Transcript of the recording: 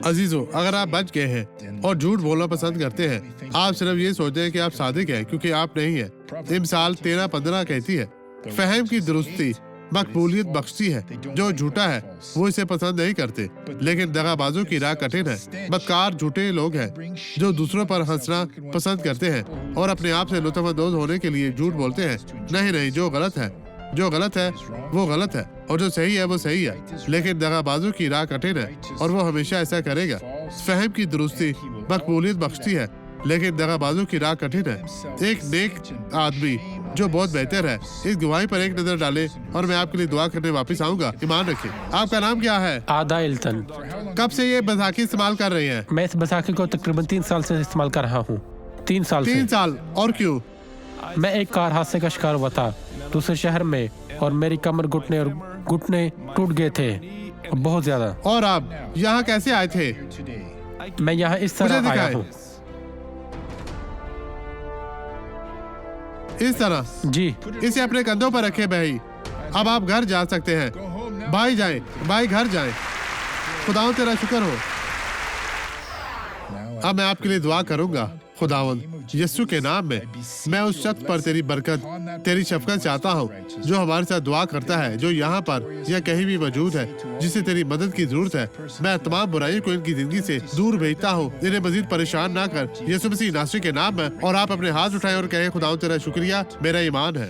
अजीजों, अगर आप बच गए हैं और झूठ बोलना पसंद करते हैं, आप सिर्फ ये सोचते हैं कि आप सादिक हैं क्योंकि आप नहीं हैं। इमसाल 13:15 कहती है, फहम की दुरुस्ती मकबूलियत बख्शती है। जो झूठा है वो इसे पसंद नहीं करते, लेकिन दगाबाजों की राह कठिन है। मक्कार झूठे लोग हैं जो दूसरों पर हंसना पसंद करते हैं और अपने आप से लुत्फअंदोज होने के लिए झूठ बोलते हैं। नहीं, जो गलत है वो गलत है और जो सही है वो सही है, लेकिन दगाबाजों की राह कठिन है और वो हमेशा ऐसा करेगा। फहम की दुरुस्ती मकबूलियत बख्शती है, लेकिन दगाबाजों की राह कठिन है। एक नेक आदमी जो बहुत बेहतर है, इस गवाही पर एक नजर डाले और मैं आपके लिए दुआ करने वापस आऊंगा। ईमान रखिए। आपका नाम क्या है? आदा इल्तन। कब से ये बैसाखी इस्तेमाल कर रही हैं? मैं इस बैसाखी को तकरीबन 3 साल से इस्तेमाल कर रहा हूँ। 3 साल से। 3 साल? और क्यों? मैं एक कार हादसे का शिकार हुआ था दूसरे शहर में और मेरी कमर घुटने टूट गए थे बहुत ज्यादा। और आप यहाँ कैसे आए थे? मैं यहाँ इस तरह आया हूँ। इस तरह? जी। इसे अपने कंधों पर रखे भाई। अब आप घर जा सकते हैं। भाई घर जाएं। खुदावंद तेरा शुक्र हो। अब मैं आपके लिए दुआ करूंगा। खुदावंद यीशु के नाम में मैं उस शख्स पर तेरी बरकत, तेरी शफकत चाहता हूँ जो हमारे साथ दुआ करता है, जो यहाँ पर या कहीं भी मौजूद है, जिसे तेरी मदद की जरूरत है। मैं तमाम बुराइयों को इनकी जिंदगी से दूर भेजता हूँ। इन्हें मजीद परेशान ना कर, यीशु मसीह नासरी के नाम में। और आप अपने हाथ उठाएं और कहें, खुदावंद तेरा शुक्रिया, मेरा ईमान है।